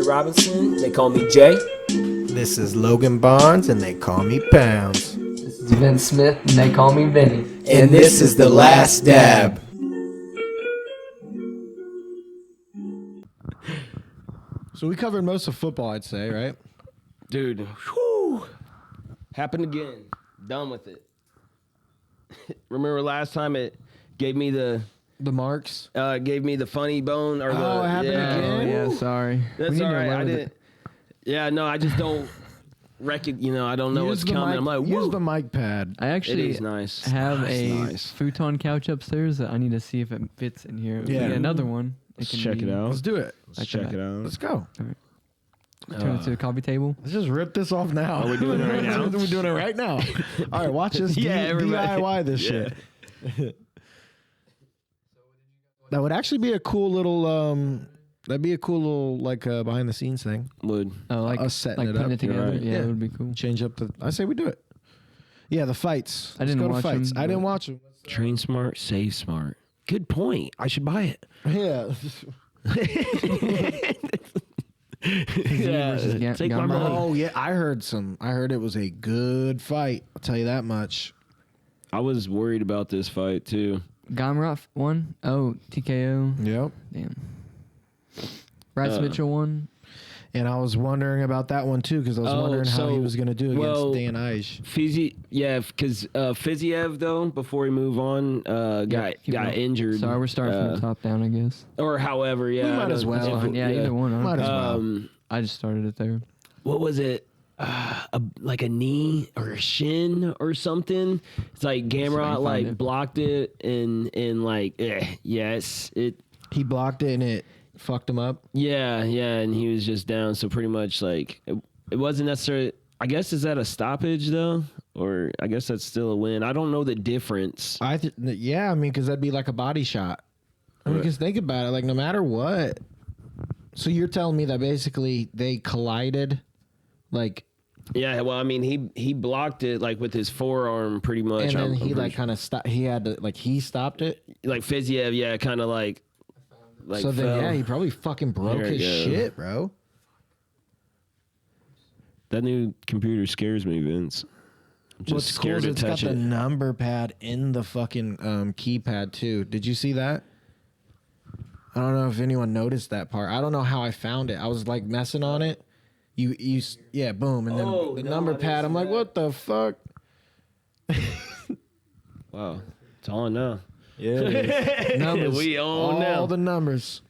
Robinson, they call me Jay. This is Logan Barnes, and they call me Pounds. This is Vince Smith, and they call me Vinny. And this is The Last Dab. So we covered most of football, I'd say, right? Dude, whew, happened again. Done with it. Remember last time it gave me the marks? Gave me the funny bone or the. It happened again? Yeah, sorry. That's all right. I didn't. Yeah, no, I just don't I don't know what's coming. I'm like, use woo. the mic pad. I actually It is nice. have Nice. futon couch upstairs that I need to see if it fits in here. Yeah. We get another one. Let's check it out. Let's do it. Let's check it out. Let's go. Turn it to a coffee table. Let's just rip this off now. Are we doing it right now? We're doing it right now. All right, watch us DIY this shit. That would actually be a cool little that'd be a cool little like behind the scenes thing. Would. Oh, like us setting like it putting up. it together. Right. Yeah, it would be cool. Change up the I say we do it. Yeah, the fights. I didn't Let's go watch to fights. them, I didn't but- watch them. Train smart, save smart. Good point. I should buy it. Yeah. versus Take my Gamrot. money. Oh yeah, I heard it was a good fight. I'll tell you that much. I was worried about this fight too. Gamrot won. Oh, TKO. Yep. Damn. Bryce Mitchell won. And I was wondering about that one too because I was wondering how he was going to do against Dan Ige. Because Fiziev though, before we move on, got keep going. injured. Sorry, we're starting from the top down, I guess. Or however, yeah. might as well. Fine. Yeah, either one. Huh? Might as well. I just started it there. What was it? Like a knee or a shin or something. It's like Gamrot like blocked it and yes, it. He blocked it and it fucked him up. Yeah, and he was just down. So pretty much like it wasn't necessarily. I guess is that a stoppage though, or I guess that's still a win. I don't know the difference. Yeah, I mean, because that'd be like a body shot. I mean, because think about it, like no matter what. So you're telling me that basically they collided, like. Yeah, well, I mean, he blocked it like with his forearm, pretty much. And then he like kind of stopped. He had to like he stopped it. Like Fiziev, yeah, kind of like. So then, fell. yeah, he probably fucking broke his shit, bro. That new computer scares me, Vince. I'm just What's cool scared is to it's got touch the it. number pad in the fucking keypad too. Did you see that? I don't know if anyone noticed that part. I don't know how I found it. I was like messing on it. Yeah, boom, and then the number pad. I'm like, what the fuck? Wow, it's on now. Yeah, numbers. We own all now. the numbers.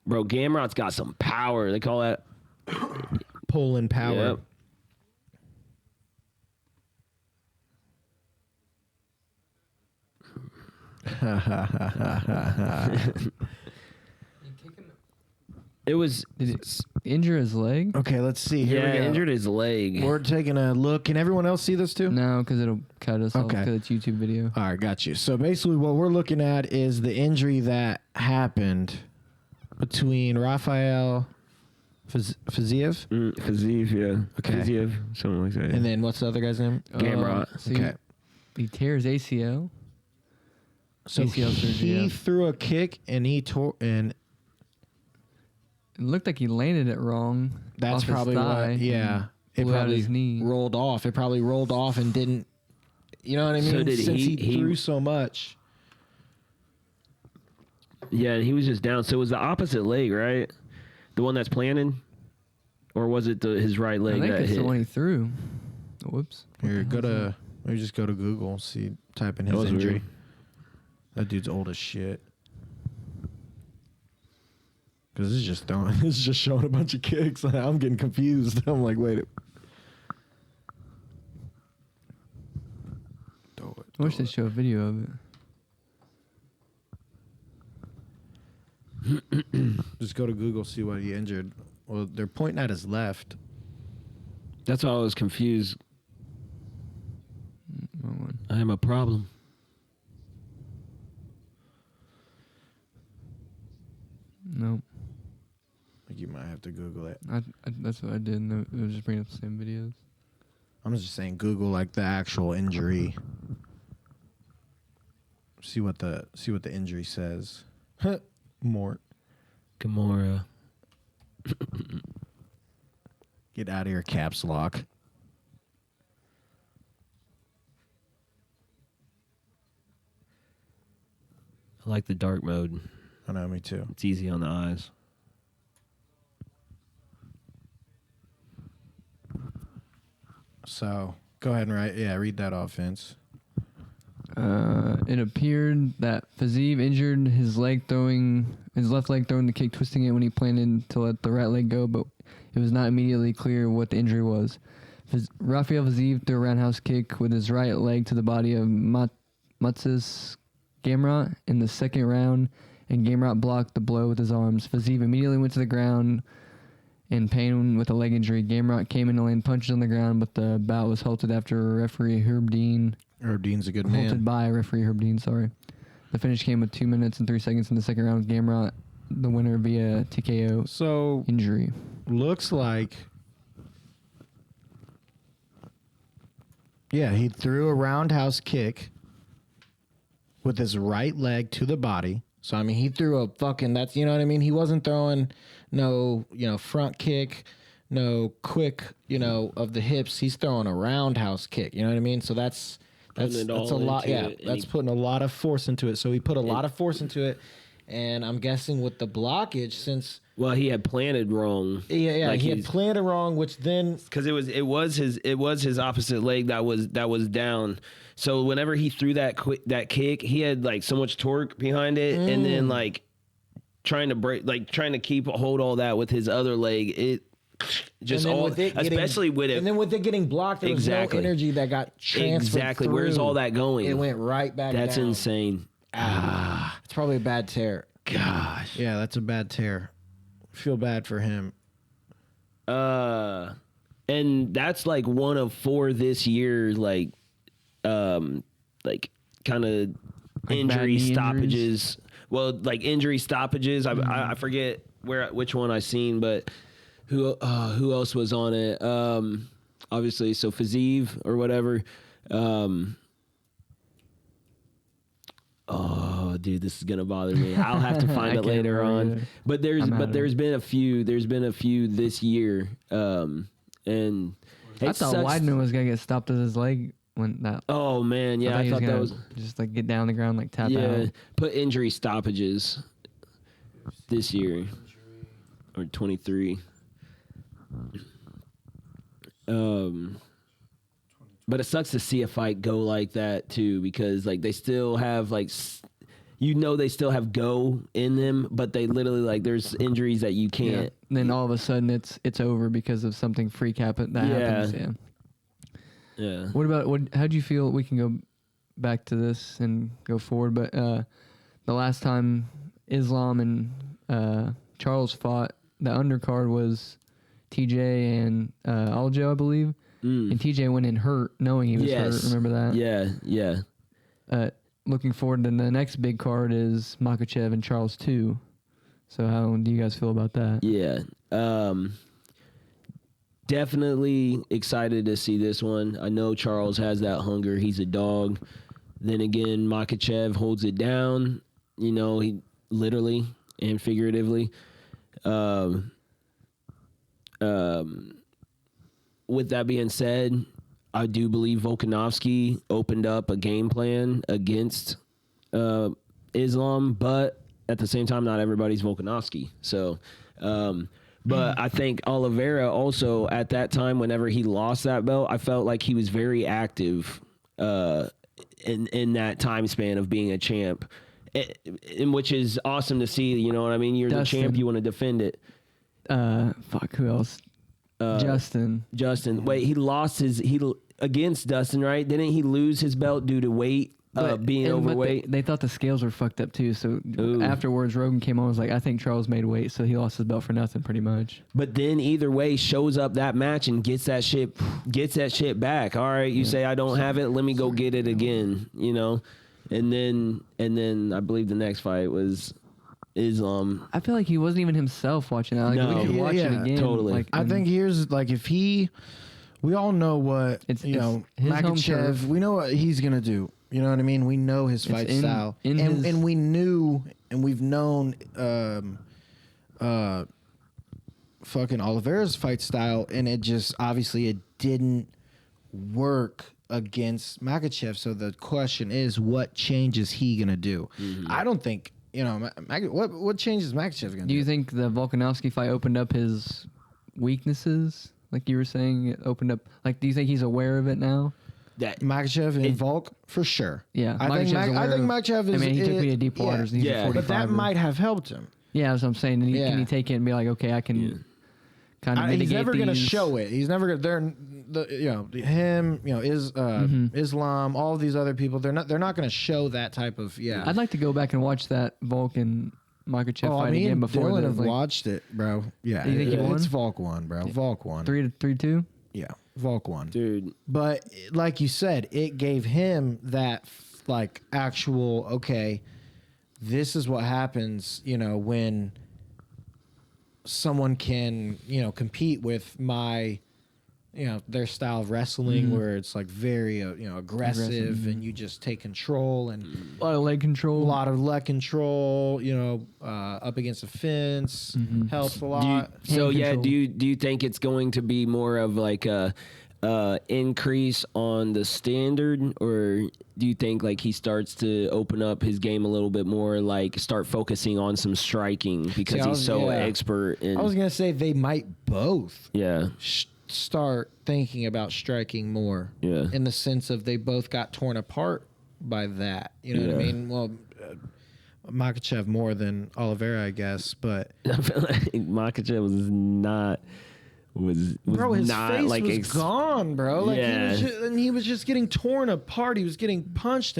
Bro, Gamrot's got some power. They call that Pulling power. Yep. It was. Did he injure his leg? Okay, let's see. Here Yeah, we go. injured his leg. We're taking a look. Can everyone else see this too? No, because it'll cut us off Okay. because it's YouTube video. All right, got you. So basically, what we're looking at is the injury that happened between Rafael Fiziev Fiziev, yeah. Okay. Fiziev, something like that. and then what's the other guy's name? Gamrot. So Okay. He tears ACL. So ACL surgery, he yeah. threw a kick and he tore, and It looked like he landed it wrong. that's off his probably thigh what. Yeah, and it blew out probably his knee. rolled off. It probably rolled off and didn't. You know what I mean? So did Since he- he threw so much. Yeah, and he was just down. So it was the opposite leg, right? The one that's planted? Or was it his right leg I think that it's hit? the one he threw. Whoops. Here, maybe just go to Google. See, type in That his was injury. weird. That dude's old as shit. Because this is just showing a bunch of kicks. I'm getting confused. I'm like, wait. I wish they'd show a video of it. Just go to Google, see what he injured. Well, they're pointing at his left. That's why I was confused. Wrong one. I am a problem. Nope. Like you might have to Google it. That's what I did. And it was just bringing up the same videos. I'm just saying Google like the actual injury. See what the injury says. Mort. Gamora. Get out of here, caps lock. I like the dark mode. I know, me too. It's easy on the eyes. So go ahead and read that off, Vince. It appeared that Fiziev injured his left leg throwing the kick, twisting it when he planned to let the right leg go, but it was not immediately clear what the injury was. Rafael Fiziev threw a roundhouse kick with his right leg to the body of Matsis Gamrot in the second round, and Gamrot blocked the blow with his arms. Fiziev immediately went to the ground in pain with a leg injury. Gamrot came in to land punches on the ground, but the bout was halted after referee Herb Dean. Herb Dean's a good man. Halted by referee Herb Dean, sorry. The finish came with 2 minutes and 3 seconds in the second round. Gamrot, the winner via TKO So injury. looks like, yeah, he threw a roundhouse kick with his right leg to the body. So I mean, he threw a fucking, that's, you know what I mean? He wasn't throwing no, front kick, no quick, of the hips. He's throwing a roundhouse kick. You know what I mean? So that's a lot. Yeah, that's putting a lot of force into it. So he put a lot of force into it, and I'm guessing with the blockage, since he had planted wrong. Yeah, Like he had planted wrong, which then because it was his opposite leg that was down. So whenever he threw that kick, he had like so much torque behind it, and then like trying to keep hold all that with his other leg, it just all, especially with it, and then with it getting blocked, there was no energy that got transferred. Exactly, through. Where's all that going? It went right back. That's down. insane. It's probably a bad tear. Gosh. Yeah, that's a bad tear. Feel bad for him. And that's like one of 4 this year, like kind of injury stoppages. Injuries. Well, like injury stoppages. I forget which one I seen, but who else was on it? Obviously, so Fiziev or whatever. Oh, dude, this is gonna bother me. I'll have to find it later on. But there's been a few this year. And I thought Weidman was gonna get stopped with his leg when that. Oh man, yeah, I thought that was just like get down on the ground, like tap out. Put injury stoppages this year or 23. But it sucks to see a fight go like that too, because like they still have like, they still have go in them, but they literally like there's injuries that you can't. Yeah. And then all of a sudden it's over because of something freak happens. Yeah. What about how do you feel? We can go back to this and go forward, but the last time Islam and Charles fought, the undercard was TJ and Aljo, I believe. And TJ went in hurt, knowing he was hurt. Remember that? Yeah. Looking forward to the next big card is Makhachev and Charles 2. So how do you guys feel about that? Yeah. Definitely excited to see this one. I know Charles has that hunger. He's a dog. Then again, Makhachev holds it down. He literally and figuratively. With that being said, I do believe Volkanovski opened up a game plan against Islam, but at the same time, not everybody's Volkanovski. So, but I think Oliveira also at that time, whenever he lost that belt, I felt like he was very active in that time span of being a champ, which is awesome to see. You know what I mean? You're Dustin. the champ, you want to defend it. Who else? Justin. Wait, he lost against Dustin, right? Didn't he lose his belt due to weight, being overweight? They thought the scales were fucked up too. So afterwards, Rogan came on and was like, I think Charles made weight, so he lost his belt for nothing pretty much. But then either way, shows up that match and gets that shit back. All right, you say I don't have it, let me go get it again, And then I believe the next fight was Islam. I feel like he wasn't even himself watching that. Like, No. we could watch it again. Totally. Like, I think here's like we all know what it's his home Makhachev. turf. We know what he's gonna do. You know what I mean? We know his fight style, and we knew and we've known fucking Oliveira's fight style, and it just obviously it didn't work against Makhachev. So the question is, what change is he gonna do? I don't think what change is Makhachev gonna do? Do you think the Volkanovski fight opened up his weaknesses? Like you were saying, it opened up. Like, do you think he's aware of it now? That Makhachev and Volk for sure. Yeah, I think Makhachev is. I mean, he took me to deep waters. And he's a but that 45er. might have helped him. Yeah, that's what I'm saying. And can he take it and be like, okay, I can kind of mitigate He's never going to these. show it. He's never going to. Him. Islam. All of these other people. They're not going to show that type of. Yeah. I'd like to go back and watch that Volk and Makhachev fight again before. Dylan the, have like, watched it, bro. Yeah, You think he won? It's Volk won, bro. Volk won. 3-2. Yeah, Volk won. dude. But like you said, it gave him that like actual okay. This is what happens, when someone can, compete with my, their style of wrestling where it's like very, aggressive and you just take control and A lot of leg control. a lot of leg control, up against the fence helps a lot. So Hand yeah, control. do you think it's going to be more of like a increase on the standard, or do you think like he starts to open up his game a little bit more, like start focusing on some striking because he's so expert in? I was gonna say they might both Yeah, start thinking about striking more. Yeah. In the sense of they both got torn apart by that. You know what I Yeah. mean? Well, Makhachev more than Oliveira, I guess, but I feel like Makhachev was bro, his not face like was gone, bro. Like he was just getting torn apart. He was getting punched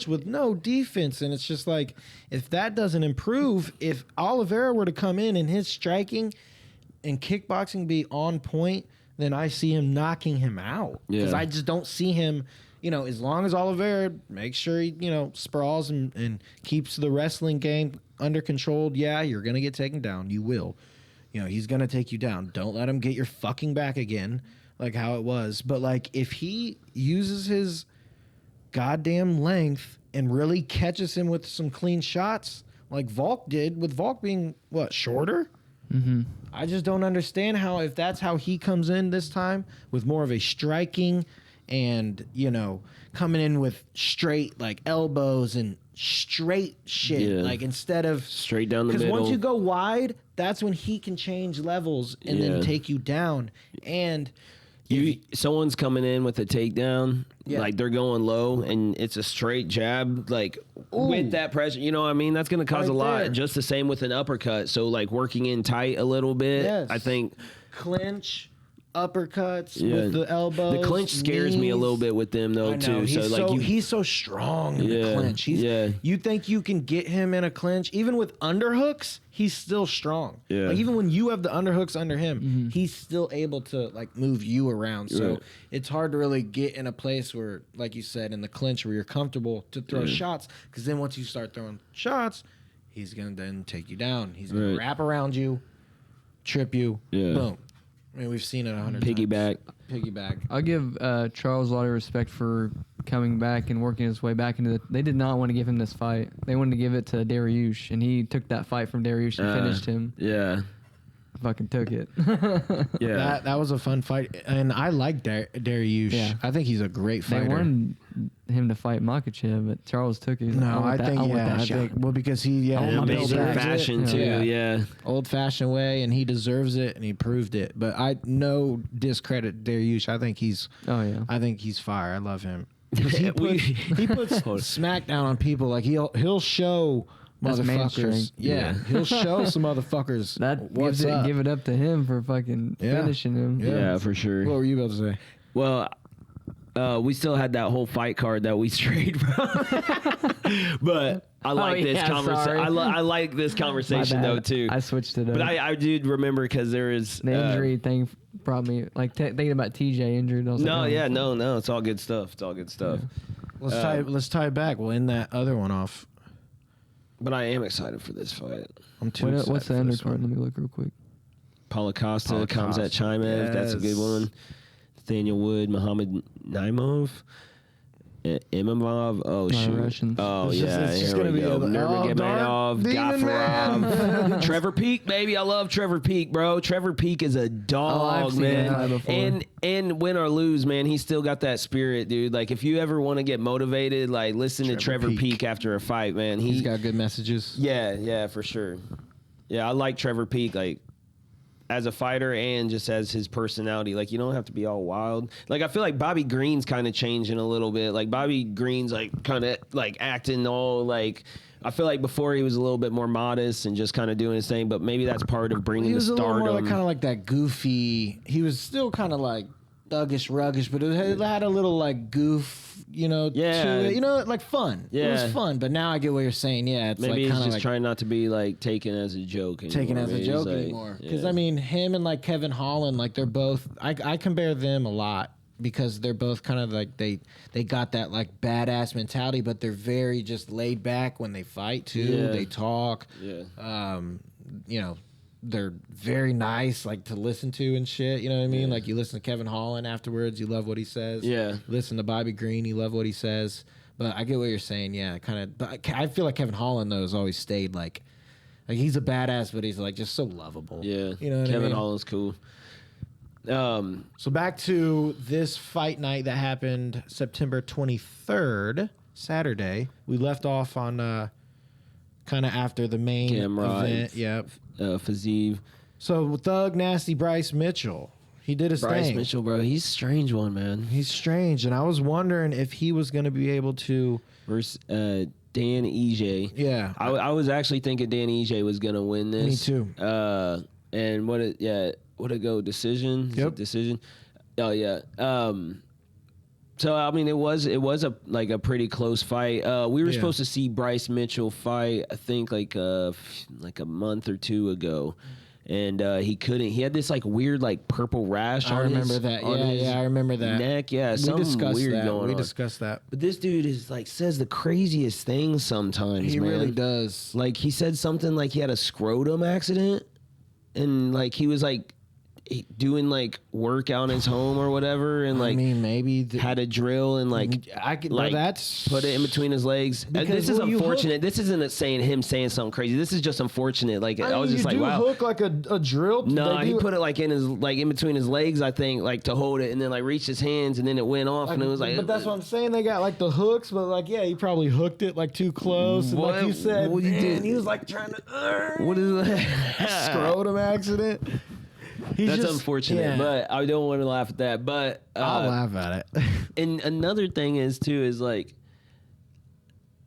with no defense, and it's just like if that doesn't improve, if Oliveira were to come in and his striking and kickboxing be on point, then I see him knocking him out because I just don't see him. As long as Oliveira makes sure he sprawls and keeps the wrestling game under control, yeah, you're gonna get taken down. You will. He's going to take you down. Don't let him get your fucking back again, like how it was. But, like, if he uses his goddamn length and really catches him with some clean shots, like Volk did, with Volk being, shorter? Mm-hmm. I just don't understand if that's how he comes in this time, with more of a striking and, coming in with straight, like, elbows and straight shit, like instead of straight down the middle. Because once you go wide, that's when he can change levels and then take you down. And someone's coming in with a takedown, like they're going low, and it's a straight jab, like with that pressure. You know what I mean? That's going to cause a lot. there. Just the same with an uppercut. So like working in tight a little bit. Yes. I think clinch, uppercuts with the elbows. The clinch scares me a little bit with them though I know. too. He's so strong in the clinch. You think you can get him in a clinch, even with underhooks? He's still strong. Yeah. Like even when you have the underhooks under him, he's still able to like move you around. So it's hard to really get in a place where, like you said, in the clinch where you're comfortable to throw shots. Because then once you start throwing shots, he's gonna then take you down. He's gonna wrap around you, trip you, boom. I mean, we've seen it 100 piggyback. times. Piggyback. I'll give Charles a lot of respect for coming back and working his way back into the. They did not want to give him this fight. They wanted to give it to Dariush, and he took that fight from Dariush and finished him. Yeah. Fucking took it. Yeah. That was a fun fight, and I like Dariush. Yeah. I think he's a great fighter. They wanted him to fight Makachev, but Charles took it. No, I think because he amazing fashion too. Yeah. old fashioned way, and he deserves it, and he proved it. But I no discredit Dariush. I think he's fire. I love him. He puts smackdown on people. Like he'll show That's man motherfuckers. strength. Yeah, he'll show some motherfuckers. That what's up. give it up to him for fucking finishing him. Yeah, for sure. What were you about to say? Well, we still had that whole fight card that we strayed from, but I like this conversation. I like this conversation though too. I switched it up. But I did remember because there is the injury thing brought me like thinking about TJ injured. I was no, like, no, it's all good stuff. It's all good stuff. Yeah. Let's tie it back. We'll end that other one off. But I am excited for this fight. I'm too excited. What's the undercard? Let me look real quick. Paulo Costa, Khamzat Chimaev. That's a good one. Nathaniel Wood, Muhammad Naimov. Imamov. Oh shoot. Russians. Oh It's just- yeah. it's just Here gonna we be go. a- Nurmagomedov, Demon Gafurov, Trevor Peak, baby. I love Trevor Peak, bro. Trevor Peak is a dog, I've seen that guy man. before. And win or lose, man, he's still got that spirit, dude. Like if you ever want to get motivated, like listen to Trevor Peak after a fight, man. He's got good messages. Yeah, for sure. Yeah, I like Trevor Peak, like as a fighter and just as his personality. Like you don't have to be all wild. Like I feel like Bobby Green's kind of changing a little bit. Like Bobby Green's like kind of like acting all like. I feel like before he was a little bit more modest and just kind of doing his thing, but maybe that's part of bringing He was the a little stardom. more like, kind of like that goofy. He was still kind of like thuggish, ruggish, but it had a little like goof, you know, Yeah. to it. You know, like fun. It Yeah. was fun, but now I get what you're saying. Yeah, it's Maybe like he's kind of just like trying not to be like taken as a joke anymore. taken as a Maybe joke he's like- anymore. Because yeah. I mean, him and like Kevin Holland, like they're both. I compare them a lot because they're both kind of like they got that like badass mentality, but they're very just laid back when they fight too. Yeah. They talk. Yeah. You know, they're very nice, like to listen to and shit. You know what I mean? Like you listen to Kevin Holland afterwards, you love what he says. Yeah. Listen to Bobby Green, you love what he says. But I get what you're saying. Yeah, kind of. But I feel like Kevin Holland though has always stayed like he's a badass, but he's like just so lovable. Yeah. You know what Kevin I mean? Holland's cool. So back to this fight night that happened September 23rd, Saturday. We left off on kind of after the main Gamrot. event. Yep. Fiziev. So Thug Nasty Bryce Mitchell, he did his Bryce thing. Mitchell, bro. He's a strange one, man. He's strange, and I was wondering if he was going to be able to. Versus Dan EJ. Yeah. I was actually thinking Dan EJ was gonna win this. Me too. And what it go decision? Is Yep. it decision. Oh yeah. So I mean, it was a pretty close fight. We were Yeah. supposed to see Bryce Mitchell fight, I think like a month or two ago, and he couldn't. He had this like weird like purple rash. I on remember his, that. on his Yeah, I remember that. neck. Yeah, We something discussed weird that. going We on. discussed that. But this dude is like says the craziest things sometimes. He man. really does. Like he said something like he had a scrotum accident, and like he was like doing like work out in his home or whatever, and like I mean, maybe had a drill and like I could. like Well, that's put it in between his legs. Because This is will you unfortunate. This isn't saying him saying something crazy. This is just unfortunate. Like I was you just like, do wow. hook like a drill. No, they he do- put it like in his like in between his legs, I think, like to hold it, and then like reached his hands, and then it went off, and it was like. but that's what I'm saying. They got like the hooks, but like, yeah, he probably hooked it like too close. And like you What- said, what you man, did- he was like trying to What is that? scrotum accident. He's That's just- unfortunate, yeah. but I don't want to laugh at that. But I'll laugh at it. and another thing is too is like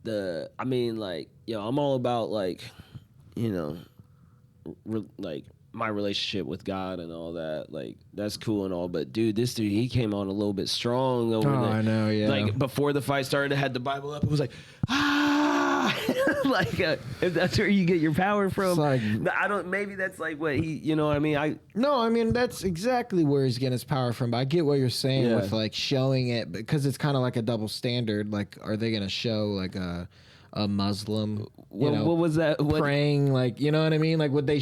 I mean like I'm all about like like my relationship with God and all that, like that's cool and all, but dude, this dude, he came on a little bit strong over Oh, there. I know, yeah. Like before the fight started, I had the Bible up. It was like like if that's where you get your power from. It's like- I don't. Maybe that's like what he. You know what I mean? No, I mean that's exactly where he's getting his power from. But I get what you're saying Yeah. with like showing it because it's kind of like a double standard. Like, are they gonna show like a Muslim? What was that? What, Praying, like, you know what I mean? Like, would they?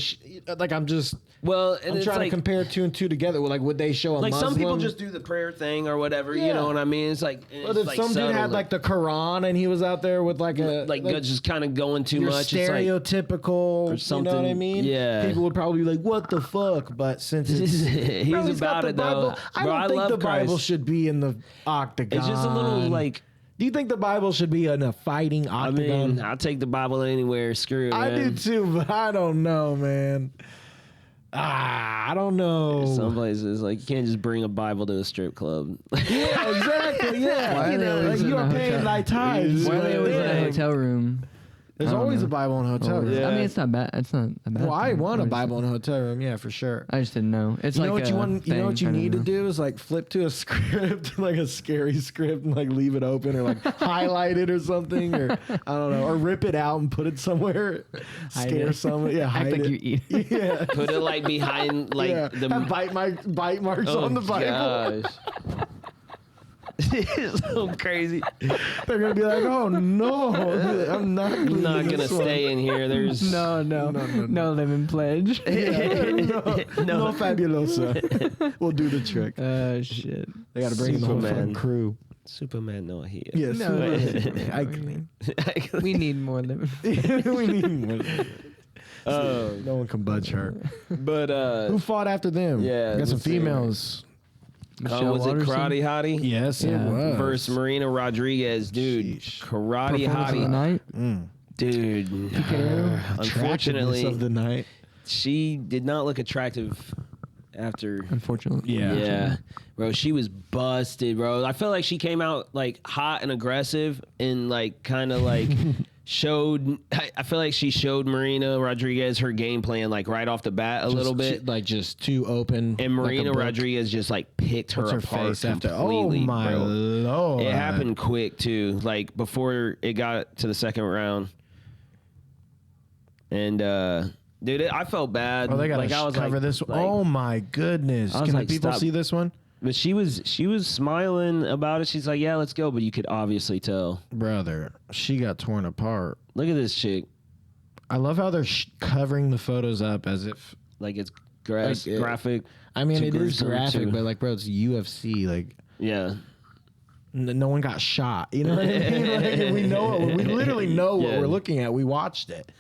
Like, I'm just. well, and I'm it's trying like, to compare two and two together. Like, would they show a like Muslim? some people just do the prayer thing or whatever. You Yeah. know what I mean? It's like. But if some dude had like the Quran and he was out there with like a like just kind of going too your much. It's like, stereotypical, or you know what I something, mean? yeah. People would probably be like, "What the fuck?" But since it's, he's bro, he's got about the it Bible, though. I Bro, don't think love the Bible Christ. should be in the octagon. It's just a little like. Do you think the Bible should be in a fighting I octagon? mean, I'll take the Bible anywhere. Screw it, I man. do too, but I don't know, man. I don't know. Some places like you can't just bring a Bible to a strip club. Yeah, exactly. Yeah, Why are they always like in you a are paying hotel? thy tithes. Why are they always in a Yeah. hotel room? There's I don't always know. a Bible in a hotel room. Yeah. I mean, it's not bad. It's not a bad. Well, I thing. want a just- Bible in a hotel room. Yeah, for sure. I just didn't know. It's You like know what a you want? You know what you thing, I need to don't know. do is like flip to a script, like a scary script, and like leave it open or like highlight it or something, or I don't know, or rip it out and put it somewhere, Hide scare it. someone. Yeah, Act hide like it. you eat. Yeah, Put it like behind like yeah. the. Have bite marks Oh on the Bible. gosh. It's so crazy. They're gonna be like, "Oh no, I'm not. I'm not reading gonna this one." stay in here. There's No, no living pledge. Yeah, no, fabulosa. We'll do the trick. Shit. They got to bring in the whole Superman. fucking crew. Superman not here. Yes. No, I we need more than. we need more. No one can budge her. But Who fought after them? Yeah, got some let's see. females. was it Karate Hottie? Yes, it Yeah. was. Versus Marina Rodriguez, dude. Sheesh. Karate Performance of the Hottie, night. dude. Attractiveness Unfortunately, of the night. she did not look attractive after. Unfortunately. Yeah, bro, she was busted, bro. I felt like she came out like hot and aggressive and like kind of like showed. I feel like she showed Marina Rodriguez her game plan like right off the bat a little bit, like just too open. and like a Marina book. Rodriguez just like picked her Puts her apart face after. completely. Oh my bro. lord! It happened quick too, like before it got to the second round. And dude, I felt bad. Oh, they gotta like, I was cover like, this. like- Oh my goodness! I was Can like, the people stop. see this one, But she was smiling about it. She's like, yeah, let's go. But you could obviously tell. brother? She got torn apart. Look at this chick. I love how they're covering the photos up as if. Like it's Like, graphic. I mean, Too it is gruesome, graphic, too. but like, bro, it's UFC. Like, Yeah. no one got shot. You know what I mean? Like, we know. We literally know what Yeah. we're looking at. We watched it.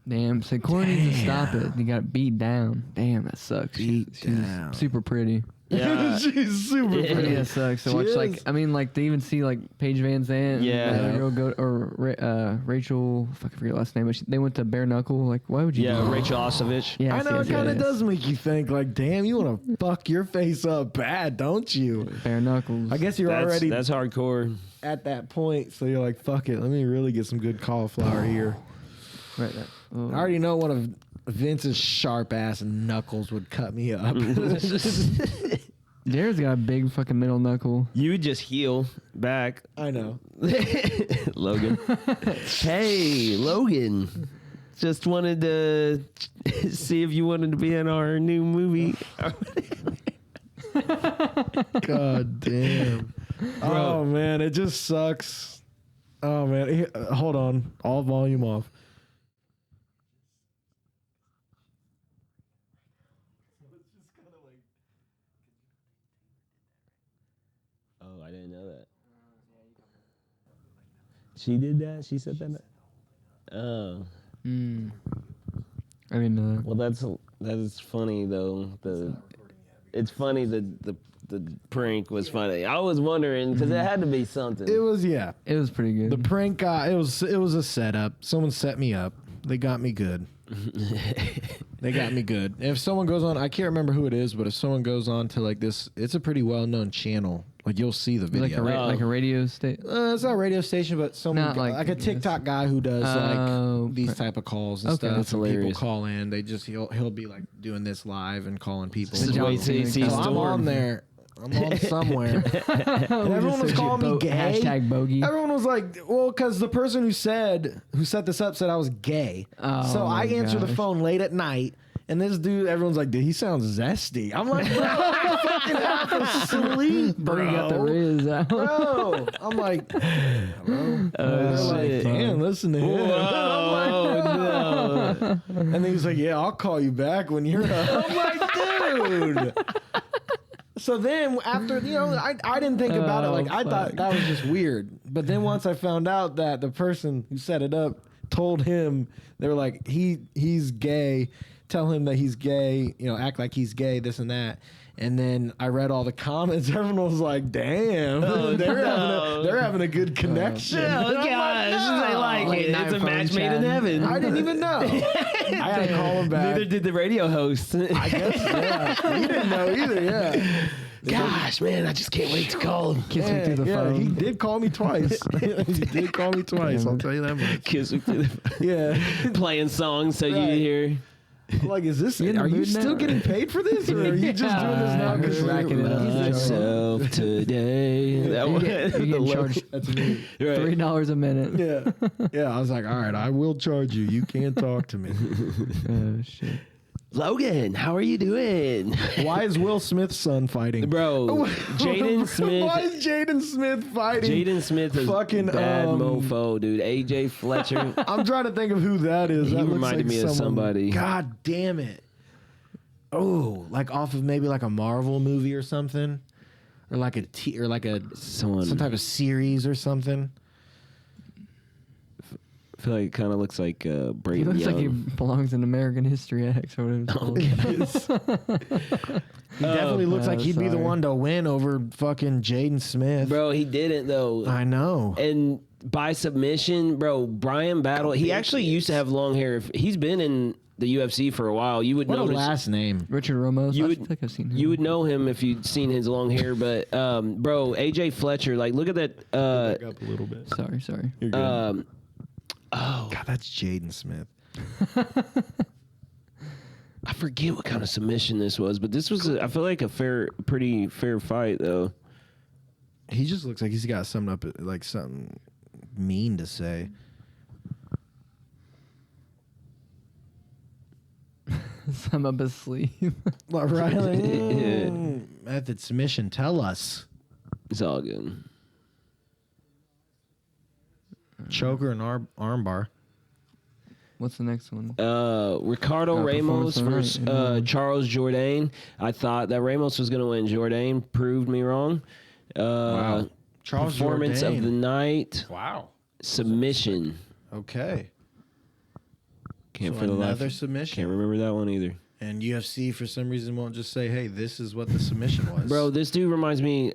Damn, Sakura needs to stop it. He got beat down. Damn, that sucks. She's down. super pretty. Yeah. She's super Yeah. pretty. Yeah, it sucks to She watch. is. Like, I mean, like, to even see like Paige Van Zandt, Yeah. and the other girl go, or Rachel, fuck, I forget her last name, but they went to bare knuckle. Like, why would you? Yeah, do that? Rachel Ostovich. Yes, I know yes, it kind of yes. does make you think, like, damn, you want to fuck your face up bad, don't you? Bare knuckles. I guess you're That's, already that's hardcore. at that point, so you're like, fuck it, let me really get some good cauliflower here. right there. Oh. I already know one of Vince's sharp ass knuckles would cut me up. Jared's got a big fucking middle knuckle. You would just heal back. I know. Logan. Hey, Logan. Just wanted to see if you wanted to be in our new movie. God damn. Oh man, it just sucks. Oh man, hold on, all volume off. Oh, I didn't know that. She did that? She said that? Oh. I mean, Well, that is funny though. It's funny that the prank was funny. I was wondering because it had to be something. It was it was pretty good. The prank guy. It was a setup. Someone set me up. They got me good. They got me good. If someone goes on, I can't remember who it is, but if someone goes on to like this, it's a pretty well known channel. Like you'll see the video. like a radio station. It's not a radio station, but someone Not like, like a TikTok guy who does like these type of calls and Okay. stuff. That's and hilarious. People call in. They just he'll be like doing this live and calling people. The John Wait, see, Cena So I'm Storm. on there. I'm on somewhere. And everyone was calling me gay. Hashtag bogey. Everyone was like, well, because the person who set this up said I was gay. Oh So I my answered the gosh. phone late at night. And this dude, everyone's like, dude, he sounds zesty. I'm like, bro, I'm fucking half asleep, bro. Bring out the Riz out. Bro, I'm like, hello? They're like, shit. damn, listen to him. Oh, no. And he was like, yeah, I'll call you back when you're up. I'm like, dude. So then after, I didn't think about it. Like, I thought that was just weird. But then once I found out that the person who set it up told him, they were like, he's gay. Tell him that he's gay, act like he's gay, this and that. And then I read all the comments. Everyone was like, damn, they're having a good connection. Oh, gosh. They like Late it. night It's a phone match made chat. in heaven. I didn't even know. I had to call him back. Neither did the radio host. I guess, yeah. He didn't know either, yeah. Gosh, man, I just can't wait to call him. Kiss me through the phone. He did call me twice. He did call me twice, I'll tell you that much. Kiss him through the Yeah. playing songs so you Right. hear. I'm like, are in the you mood still now? getting paid for this? Or are you just doing this now? I'm because just racking it up. Myself today. That You was get the low- charged That's me. Right. $3 a minute. Yeah. Yeah. I was like, all right, I will charge you. You can talk to me. Oh shit. Logan, how are you doing? Why is Will Smith's son fighting? Bro, Jaden Smith. Why is Jaden Smith fighting? Jaden Smith is Fucking, bad um, mofo, dude. AJ Fletcher. I'm trying to think of who that is. He That looks reminded like me of somebody. God damn it. Oh, like off of maybe like a Marvel movie or something. or like a Someone. some type of series or something. I feel like it kind of looks like He Brayden looks Young. like he belongs in American History X or whatever it's called. He definitely looks like he'd be the sorry. one to win over fucking Jaden Smith. Bro, he didn't though. I know. And by submission, bro, Brian Battle. He actually used to have long hair. He's been in the UFC for a while. You would What a notice. last name. Richard Ramos. You I would- feel like I've seen him. You would know him if you'd seen his long hair, but bro, AJ Fletcher. Like, look at that. Back up a little bit. Sorry. You're good. Oh, God, that's Jaden Smith. I forget what kind of submission this was, but this was, I feel like, pretty fair fight though. He just looks like he's got something up, like something mean to say. I'm up his sleeve. Right? Like, method submission. Tell us. It's all good. Choker and armbar. What's the next one? Ricardo Performance Ramos of the versus night, yeah. Charles Jourdain. I thought that Ramos was going to win. Jourdain proved me wrong. Wow. Charles Performance Jourdain. of the night. Wow. Submission. Okay. Can't So for the life. another submission. Can't remember that one either. And UFC for some reason won't just say, "Hey, this is what the submission was." Bro, this dude reminds me.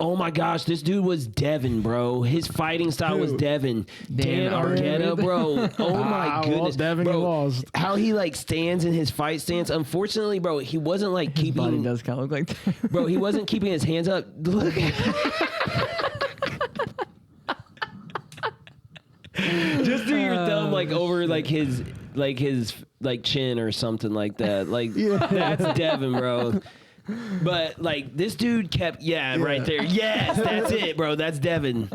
Oh my gosh, this dude was Devin, bro. His fighting style was Who? Dan Dan Arquetta, Arquetta. bro. Oh my well, goodness, Devin bro. lost. How he like stands in his fight stance. Unfortunately, bro, he wasn't like Body keeping. does kind of look like that. Bro, he wasn't keeping his hands up. Look. Just do your thumb like over like his chin or something like that. Like that's Devin, bro. But like this dude kept right there. Yes, that's it, bro. That's Devin.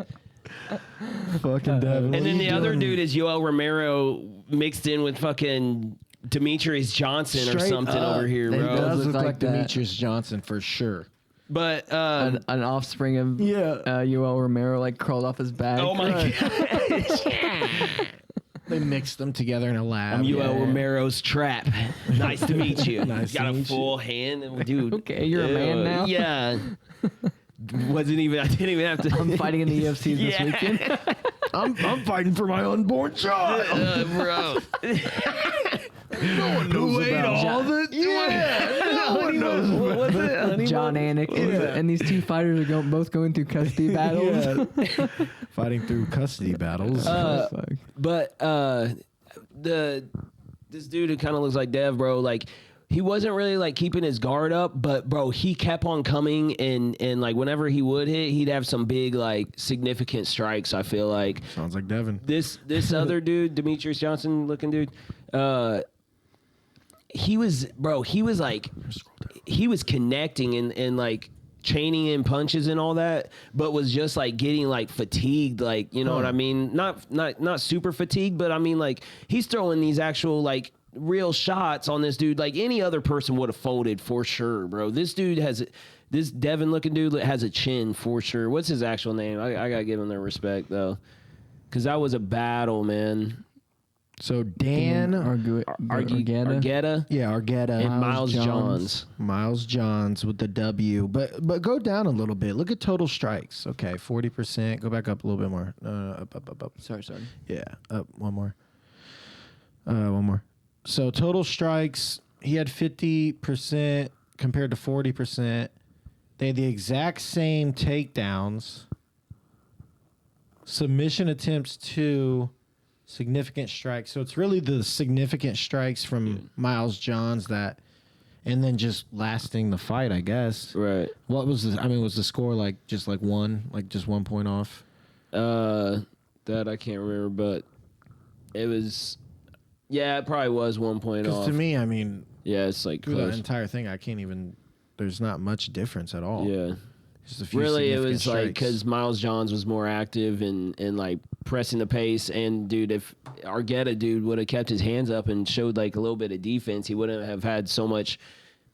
fucking Devin. And then the other dude is Yoel Romero mixed in with fucking Demetrius Johnson or Straight something up. over here, They bro. does does look look like like that. Demetrius Johnson for sure. But An offspring of Yeah. Yoel Romero like crawled off his back. oh my god. They mixed them together in a lab. I'm Yoel Romero's trap. Nice to meet you. Nice Got to a meet full hand, and dude. Okay, you're a man now? Yeah. I didn't even have to. I'm fighting in the UFC this Yeah. weekend. I'm fighting for my unborn child. Bro. No one knows about all the no one knows about What's it? John Anik. And these two fighters are both going through custody battles. fighting through custody battles. Fuck. But this dude who kind of looks like Dev, bro, like he wasn't really like keeping his guard up, but bro, he kept on coming and like whenever he would hit, he'd have some big like significant strikes. I feel like Sounds like Devin. this other dude, Demetrius Johnson looking dude, he was connecting and like chaining in punches and all that, but was just like getting like fatigued, like, you know what I mean? Not super fatigued, but I mean like he's throwing these actual like real shots on this dude. Like any other person would have folded for sure, bro. This Devin looking dude has a chin for sure. What's his actual name? I gotta give him their respect though, because that was a battle, man. So Dan, Arquetta yeah, Arquetta, and Miles Johns. Miles Johns with the W. But go down a little bit. Look at total strikes. Okay, 40%. Go back up a little bit more. Up. Sorry. Yeah, up one more. One more. So total strikes, he had 50% compared to 40%. They had the exact same takedowns. Submission attempts 2. Significant strikes. So it's really the significant strikes from Miles Johns and then just lasting the fight, I guess. Right. What was was the score like just 1 point off? That I can't remember, but it was, it probably was 1 point Because off. to me, yeah, it's like through the close. entire thing, I can't even, there's not much difference at all. Yeah. Just a few Really, it significant was like strikes. because Miles Johns was more active and like pressing the pace. And dude, if Arquetta dude would have kept his hands up and showed like a little bit of defense, he wouldn't have had so much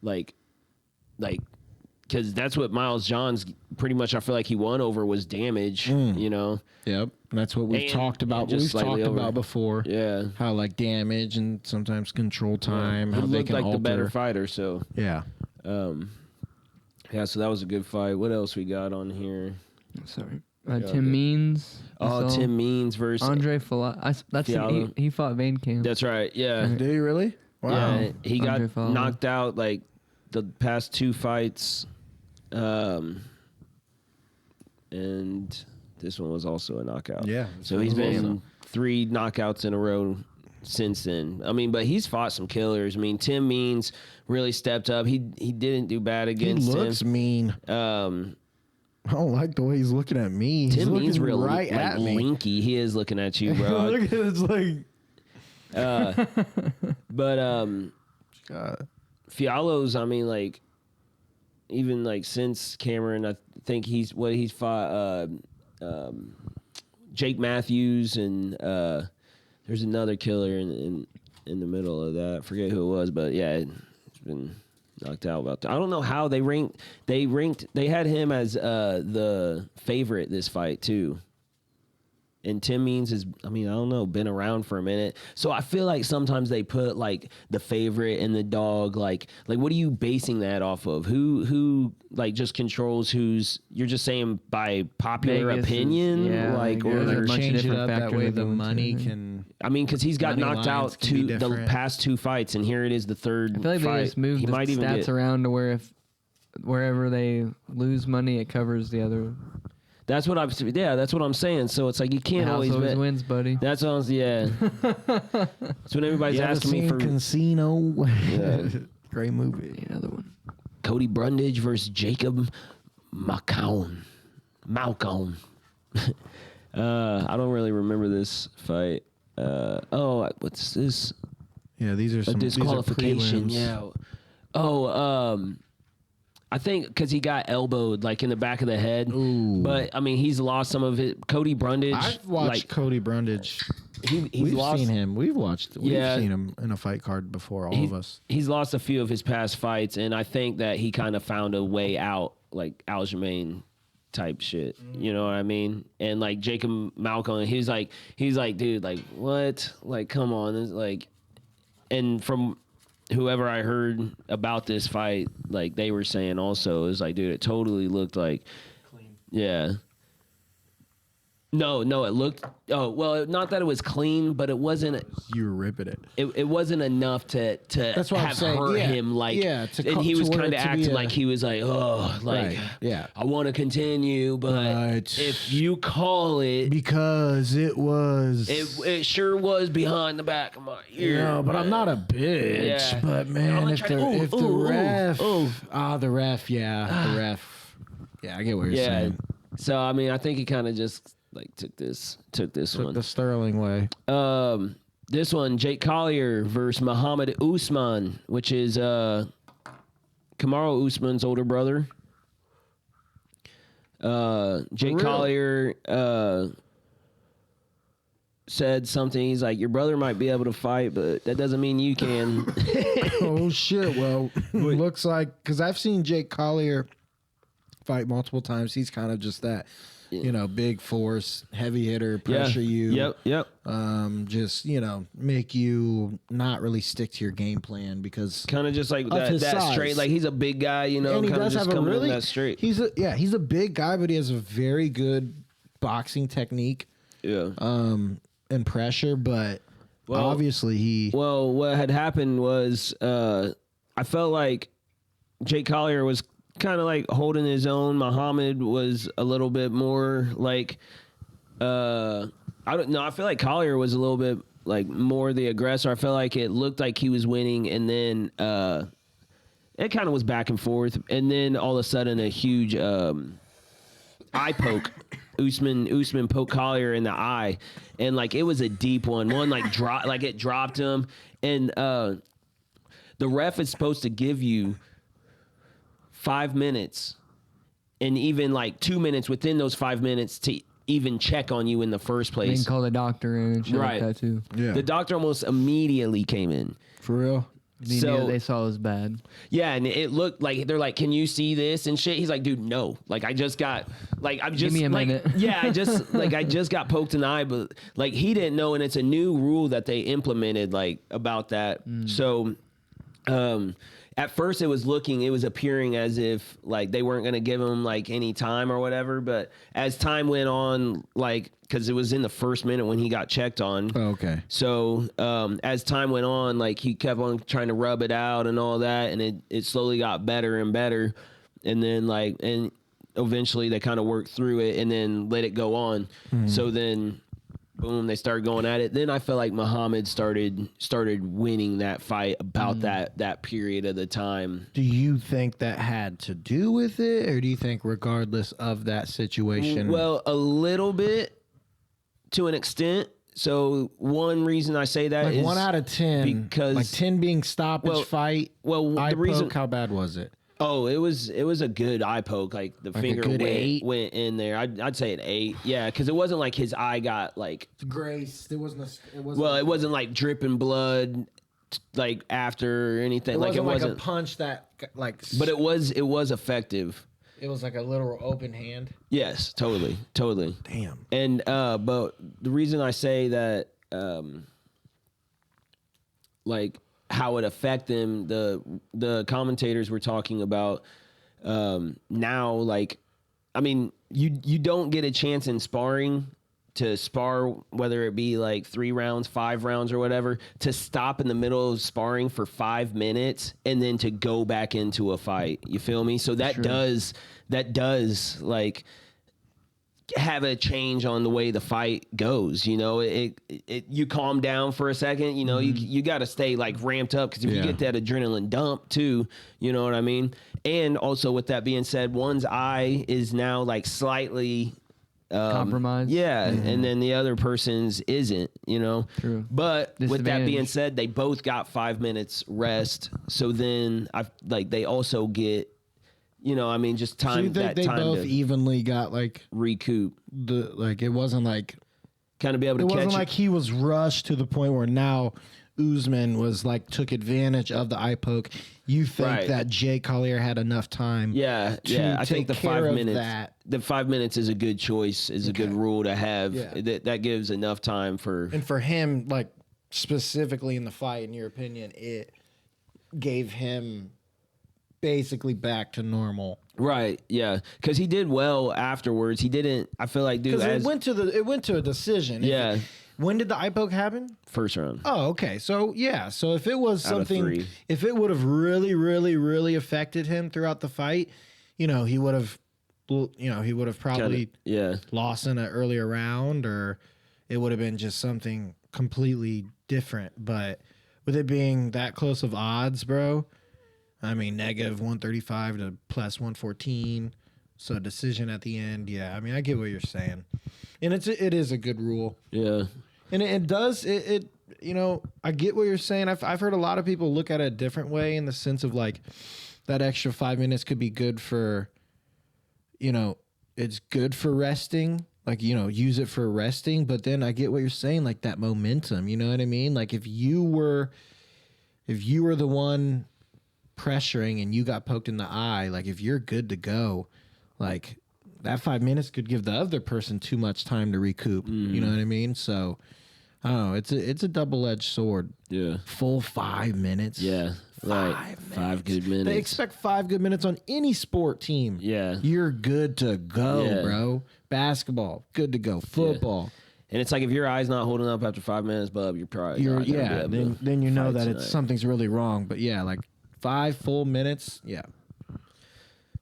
like because that's what Miles Johns pretty much I feel like he won over was damage. You know. Yep. That's what we've And- talked about. and just We've slightly talked over. about before. Yeah. How like damage and sometimes control time. He How they looked can like alter. the better fighter. So. Yeah. Yeah, so that was a good fight. What else we got on here? Sorry. Yeah, Tim Means. Oh, Tim Means versus Andre Fiala. He fought Van Camp. That's right. Yeah. Did he really? Wow. Yeah, he got Andre Fiala. knocked out like the past 2 fights. And this one was also a knockout. Yeah. So he's been 3 knockouts in a row since then. I mean, but he's fought some killers. I mean, Tim Means really stepped up. He didn't do bad against him. He looks mean. I don't like the way he's looking at me. He's Tim Means looking really right at me. linky. He is looking at you, bro. Look at it, it's like But God. Fialo's, I mean, like, even like since Cameron, I think he's fought Jake Matthews, and there's another killer in the middle of that. I forget who it was, but yeah, it's been knocked out about that. I don't know how they ranked. They had him as the favorite this fight too. And Tim Means is, I mean, I don't know, been around for a minute. So I feel like sometimes they put like the favorite and the dog, like what are you basing that off of? Who like just controls who's, you're just saying by popular Vegas opinion? yeah, like, or or there's a bunch of change it different up that factors way that the go into money it. can. I mean, because he's got Money knocked lines out can be the different. past 2 fights, and here it is the third I feel like fight. they just moved He the might even stats get, around to where if wherever they lose money, it covers the other. that's what I'm saying. So it's like you The can't house always always bet. wins, buddy. That's what I'm, yeah. That's when everybody's You ever asking me seen for Casino? Yeah. Great movie. Another one. Cody Brundage versus Jacob Malkoun. I don't really remember this fight. What's this? Yeah, these are A some disqualification. These are Yeah. Oh, I think because he got elbowed like in the back of the head. Ooh. But I mean, he's lost some of it. Cody Brundage. I've watched like, Cody Brundage. he's We've lost. seen him. We've Yeah. seen him in a fight card before. All of us. He's lost a few of his past fights, and I think that he kind of found a way out, like Aljamain type shit. You know what I mean? And like Jacob Malcolm, he's like, dude, like what? Like, come on, it's like, and from whoever I heard about this fight, like they were saying also, is like, dude, it totally looked like clean. Yeah. No, it looked. Oh well, not that it was clean, but it wasn't. You were ripping it. It wasn't enough to That's what I'm have saying. hurt Yeah. him like. Yeah, and he was to kind where of it to be acting a- like he was like, oh, like Right, yeah. I want to continue, but But if you call it, Because it was. it sure was behind the back of my ear. Yeah, but I'm not a bitch. Yeah. But I'm man, not if trying the to- ooh, ref, ooh. the ref, yeah, I get what you're Yeah. saying. So I mean, I think he kind of just like took this Took one. the Sterling way. This one, Jake Collier versus Muhammad Usman, which is Kamaru Usman's older brother. Jake real? Collier said something. He's like, your brother might be able to fight, but that doesn't mean you can. Oh shit! Well, looks like because I've seen Jake Collier fight multiple times. He's kind of just that, big force, heavy hitter, pressure you. Yep. Just make you not really stick to your game plan because Kind of just like Of that his size. straight. Like he's a big guy, and he kind of does just have a coming really in that straight. He's a big guy, but he has a very good boxing technique. Yeah. And pressure, but Well- obviously Well, what had happened was I felt like Jake Collier was kind of like holding his own. Muhammad was a little bit more like I don't know. I feel like Collier was a little bit like more the aggressor. I felt like it looked like he was winning, and then it kind of was back and forth, and then all of a sudden a huge eye poke. Usman poked Collier in the eye, and like it was a deep one. One like it dropped him, and the ref is supposed to give you 5 minutes, and even like 2 minutes within those 5 minutes to even check on you in the first They place. can call the doctor in and shit Right. like that too. Yeah. The doctor almost immediately came in. for real. They So- knew they saw it was bad. Yeah, and it looked like they're like, "Can you see this and shit?" He's like, "Dude, no. Like, I just got like I'm just me a like minute." yeah, I just got poked in the eye, but like he didn't know, and it's a new rule that they implemented like about that. So, at first it was appearing as if like they weren't going to give him like any time or whatever, but as time went on, like, because it was in the first minute when he got checked on. Oh, okay. So as time went on, like he kept on trying to rub it out and all that, and it slowly got better and better, and then and eventually they kind of worked through it and then let it go on. So then boom, they started going at it. Then I felt like Muhammad started winning that fight about that period of the time. Do you think that had to do with it, or do you think regardless of that situation? Well, a little bit to an extent. So one reason I say that is 1 out of 10, because like 10 being stoppage fight. Well, eye the reason poke, how bad was it? Oh, it was a good eye poke. Like the finger went in there. I'd say an 8. Yeah, because it wasn't like his eye got like Grace. It wasn't. It wasn't like dripping blood like after or anything. It Like wasn't like a punch that like. But it was effective. It was like a literal open hand. Yes, totally. Damn. And but the reason I say that, like how it affected them, the commentators were talking about now. Like, I mean, you don't get a chance in sparring to spar, whether it be like 3 rounds, 5 rounds, or whatever, to stop in the middle of sparring for 5 minutes and then to go back into a fight. You feel me? So that does like have a change on the way the fight goes. You know, it you calm down for a second. You know, you got to stay like ramped up, because if you get that adrenaline dump too, you know what I mean. And also, with that being said, one's eye is now like slightly compromised. Yeah, and then the other person's isn't, you know. True. But with that being said, they both got 5 minutes rest. So then they also get, you know, I mean, just time. So you think they both evenly got like recoup? It wasn't like kind of be able to it catch wasn't like he was rushed to the point where now Usman was like took advantage of the eye poke. You think that Jake Collier had enough time? Yeah. I think the 5 minutes. The 5 minutes is a good choice. Is a good rule to have. Yeah. That gives enough time for. And for him, like specifically in the fight, in your opinion, it gave him basically back to normal. Right. Yeah. Because he did well afterwards. He didn't. I feel like, dude. Because it went to a decision. Yeah. When did the eye poke happen? First round. Oh, okay. So yeah. So if it was something, if it would have really, really, really affected him throughout the fight, he would have, probably lost in an earlier round, or it would have been just something completely different. But with it being that close of odds, bro, I mean, negative 135 to plus 114. So decision at the end. Yeah. I mean, I get what you're saying. And it is a good rule. Yeah. And it does, I get what you're saying. I've heard a lot of people look at it a different way, in the sense of like that extra 5 minutes could be good for, it's good for resting, like, use it for resting. But then I get what you're saying, like that momentum, you know what I mean? Like if you were the one pressuring and you got poked in the eye, like if you're good to go, like that 5 minutes could give the other person too much time to recoup. You know what I mean? So I don't know. It's a double-edged sword. Yeah. Full 5 minutes. Yeah. Right. 5 good minutes. They expect 5 good minutes on any sport team. Yeah. You're good to go, bro. Basketball, good to go. Football. Yeah. And it's like, if your eye's not holding up after 5 minutes, bub, you're probably then you know that something's really wrong. But yeah, like 5 full minutes. Yeah.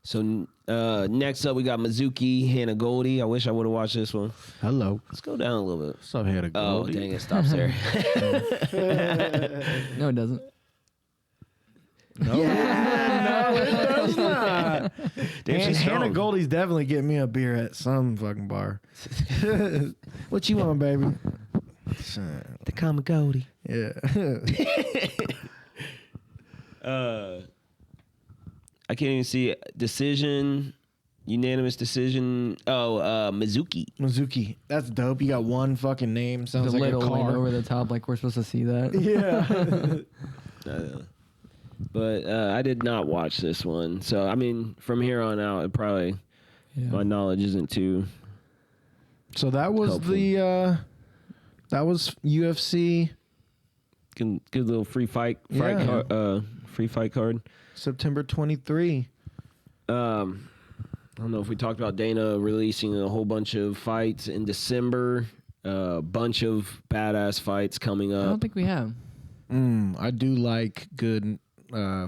So next up, we got Mizuki, Hannah Goldie. I wish I would have watched this one. Hello. Let's go down a little bit. What's up, Hannah Goldie? Oh, dang, it stops there. No, it doesn't. No, no, it does not. Damn, Hannah Goldie's definitely getting me a beer at some fucking bar. What you want, baby? The common Goldie. Yeah. I can't even see decision, unanimous decision. Oh, Mizuki. Mizuki. That's dope. You got one fucking name. Sounds the like a little wing car. over the top, like we're supposed to see that. Yeah. But I did not watch this one. So, I mean, from here on out, it probably, my knowledge isn't too So that was helpful. that was UFC Good little free fight Yeah. free fight card. September 23. I don't know if we talked about Dana releasing a whole bunch of fights in December. A bunch of badass fights coming I up. don't think we have. I do like good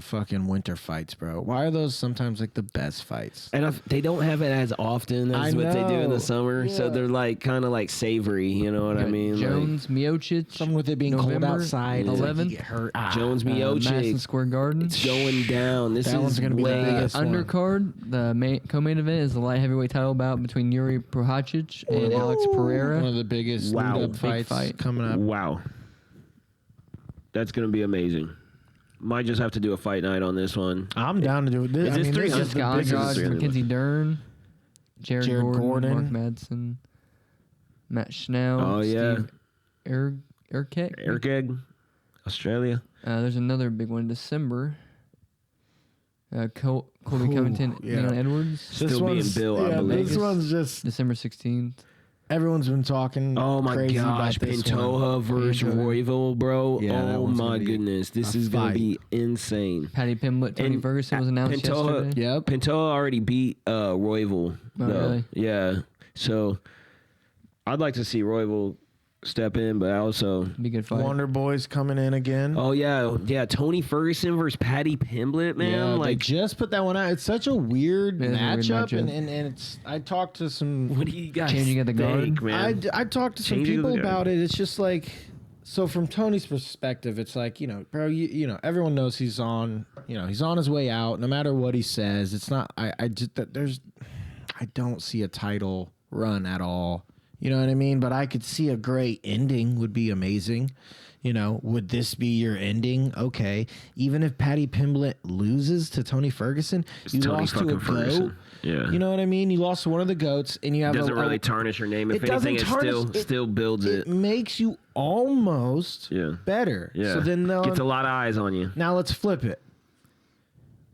fucking winter fights, bro. Why are those sometimes like the best fights? And they don't have it as often as what they do in know. the summer, so Yeah. they're like kind of like savory. You know what I mean? Jones, Miocic. Something with it being November cold outside, it's like you 11th. get hurt. Like Jones Madison Miocic. Square Garden. It's going down. This That is one's gonna be the way biggest one. Undercard, the co-main event is the light heavyweight title bout between Yuri Prohacic and Alex Pereira. One of the biggest Wow. lead-up Big fights fight. coming up. Wow. That's gonna be amazing. Might just have to do a fight night on this one. I'm down to do it. Is this 300? is the Jessica biggest- biggest- Andrade, Mackenzie Dern, Jared Gordon, Mark 'Gordon. Madsen, Matt Schnell, Oh, yeah. Steve Urquhart. Eric Egg, Australia. There's another big one in December. Colby Ooh, Covington, yeah. Leon Edwards, This Still being one's- built, I yeah, believe. This one's just December 16th. everyone's been talking. Oh my crazy gosh, about this Pantoja one. versus Pantoja. Royval, bro. Yeah, that oh one's my gonna be goodness, this a is gonna fight. be insane. Patty Pimblett, Tony And Ferguson was announced yesterday. Yep. Pantoja already beat Royval. Oh, really? Yeah. So I'd like to see Royval step in, but also. Be a good fight. Wonder Boy's coming in again. Oh yeah. Tony Ferguson versus Patty Pimblett, man. Yeah, they like, just put that one out. It's such a weird It is a weird matchup, matchup. and it's. I talked to some. what do you guys Changing at the guard? think, man? I talked to some Changing people the guard. about it. It's just like, so from Tony's perspective, it's like, bro, you know, everyone knows he's on his way out. No matter what he says, it's not. I don't see a title run at all. You know what I mean? But I could see a great ending would be amazing. Would this be your ending? Okay. Even if Patty Pimblett loses to Tony Ferguson, you Tony lost to a fucking goat. Ferguson. Yeah. You know what I mean? You lost to one of the goats, and you have doesn't really tarnish your name. If it doesn't anything, it tarnish- still builds it it. makes you almost Yeah. better. So then Gets a lot of eyes on you. now let's flip it.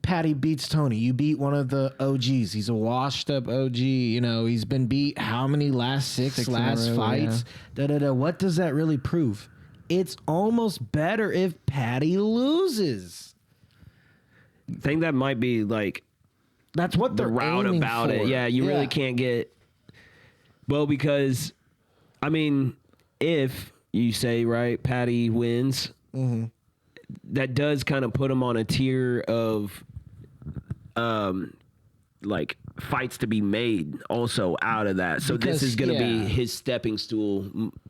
Patty beats Tony. You beat one of the OGs. He's a washed up OG. He's been beat how many six in a row, fights? What does that really prove? It's almost better if Patty loses. I think that might be like That's what the they're route aiming about for. it. Yeah, you really can't get. Well, because, I mean, if you say, right, Patty wins, that does kind of put him on a tier of, like, fights to be made also out of that. So Because, this is going to yeah. be his stepping stool.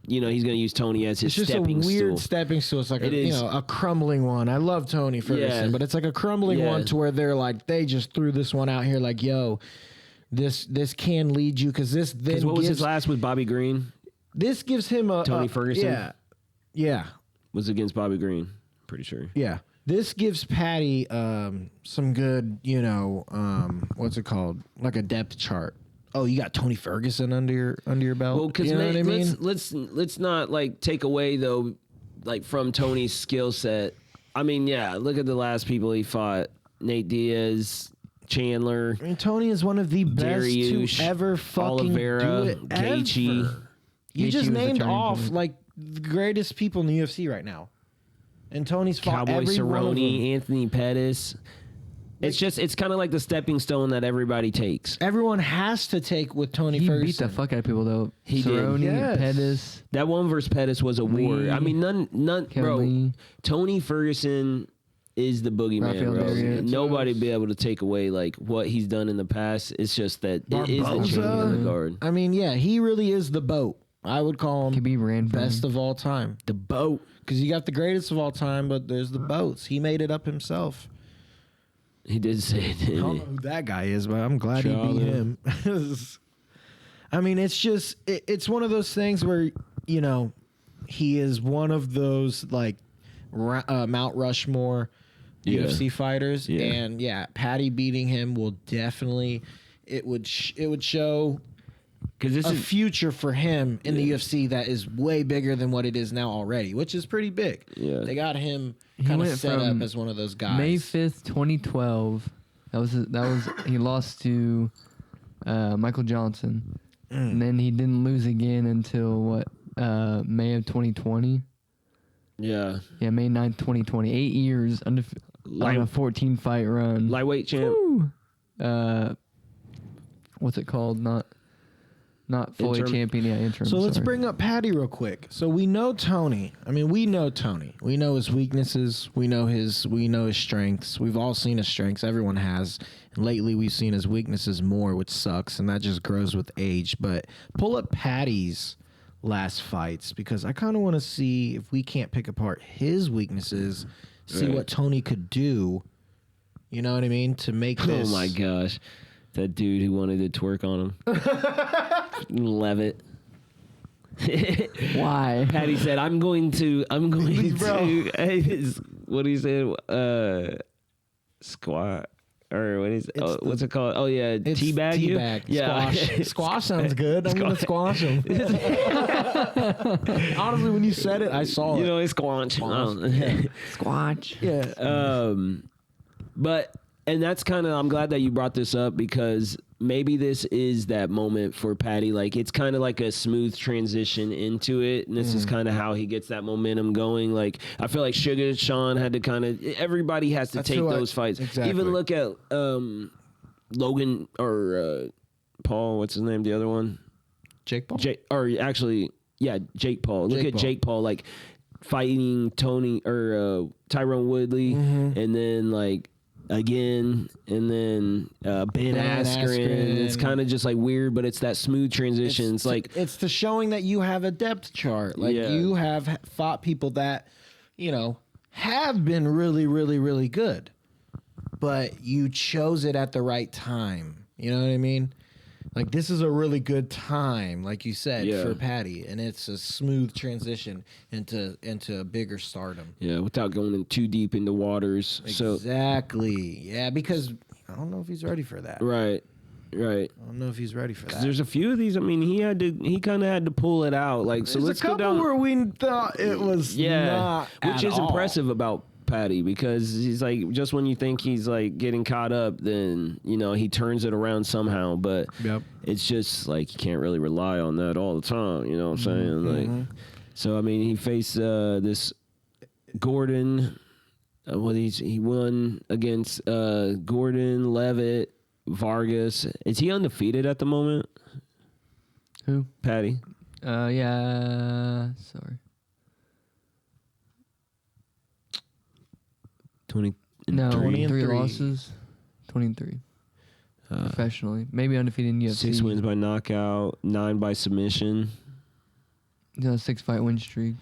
He's going to use Tony as his It's just a stepping weird stool. stepping stool. It's like It a, is. a crumbling one. I love Tony Ferguson, Yeah. but it's like a crumbling Yeah. one to where they're like, they just threw this one out here like, yo, this can lead you because this then Because what was gives, his last with Bobby Green? this gives him a Tony Ferguson? Yeah. Was against Bobby Green, pretty sure. Yeah. This gives Patty some good, what's it called? Like a depth chart. Oh, you got Tony Ferguson under your belt. Well, because you know what I mean? let's not like take away though, like from Tony's skill set. I mean, yeah, look at the last people he fought: Nate Diaz, Chandler, I mean, Tony is one of the best Dariush, to ever fucking Oliveira, do it. Gaethje. Ever. You Gaethje just was the named turning off point. like the greatest people in the UFC right now, and Tony's fought Cowboy every one of them. Cerrone, Anthony Pettis. It's kind of like the stepping stone that everybody takes. Everyone has to take with Tony He Ferguson. beat the fuck out of people though. He did. Cerrone, Yes. Pettis, That one versus Pettis was a war. Lee, I mean, none, Kevin bro. Lee. Tony Ferguson is the boogeyman, Rafael bro. Marriott. Nobody be able to take away like what he's done in the past. It's just that it is the Barboza? champion of the guard. I mean, yeah, he really is the BOAT. I would call him Khabib ran for best him. of all time. The boat. Because you got the greatest of all time, but there's the BOATs. He made it up himself. He did say it. I Didn't don't he? know who that guy is, but I'm glad he Charlie. beat him. I mean, it's just it's one of those things where he is one of those like Mount Rushmore Yeah. UFC fighters, Yeah. and Patty beating him will definitely it would show Because this a is future for him in the UFC that is way bigger than what it is now already, which is pretty big. Yeah. They got him He kind of went set up from as one of those guys. May 5th, 2012. That was he lost to Michael Johnson, and then he didn't lose again until May of 2020. Yeah. Yeah, May 9th, 2020. 8 years on a 14-fight run. Lightweight champ. Woo! What's it called? Not fully Interim. champion. Yeah, interim. So let's sorry. bring up Patty real quick. So we know Tony. I mean, we know Tony. We know his weaknesses. We know his strengths. We've all seen his strengths. Everyone has. And lately we've seen his weaknesses more, which sucks, and that just grows with age. But pull up Patty's last fights, because I kind of want to see if we can't pick apart his weaknesses, see what Tony could do. You know what I mean? To make this. Oh my gosh. That dude who wanted to twerk on him. Levitt. Why? Patty said, I'm going to what he said, squat. Or what is what's it called? Oh yeah, teabag you. Yeah, squash sounds good. I'm gonna squash him. Honestly, when you said it, I saw it. You know, it's squash. Squatch. Yeah. But and that's kind of, I'm glad that you brought this up, because maybe this is that moment for Patty. Like, it's kind of like a smooth transition into it, and this is kind of how he gets that momentum going. Like, I feel like Sugar Sean had to kind of, everybody has to take those fights. Exactly. Even look at Logan or Paul. What's his name? The other one, Jake Paul. Jake Paul. Look at Jake Paul, like fighting Tony or Tyrone Woodley, and then like. Again, and then Ben Askren. It's kind of just like weird, but it's that smooth transition. It's like it's the showing that you have a depth chart. Like you have fought people that, you know, have been really, really, really good, but you chose it at the right time. You know what I mean? Like, this is a really good time, like you said, for Patty, and it's a smooth transition into a bigger stardom. Yeah, without going in too deep into waters. Exactly. Yeah, because I don't know if he's ready for that. Right. I don't know if he's ready for that. There's a few of these. I mean, he kind of had to pull it out. Like, so let's a couple go down where we thought it was not which is all. impressive about Patty, because he's like, just when you think he's like getting caught up, then you know he turns it around somehow. But it's just like you can't really rely on that all the time. You know what I'm saying? Like, so I mean, he faced this Gordon. He won against Gordon, Levitt, Vargas. Is he undefeated at the moment? Who? Patty. Yeah. Sorry. 20 No, 20 and 3 3. losses. 23. Professionally. Maybe undefeated in UFC. 6 wins by knockout, 9 by submission. He's on a 6-fight win streak.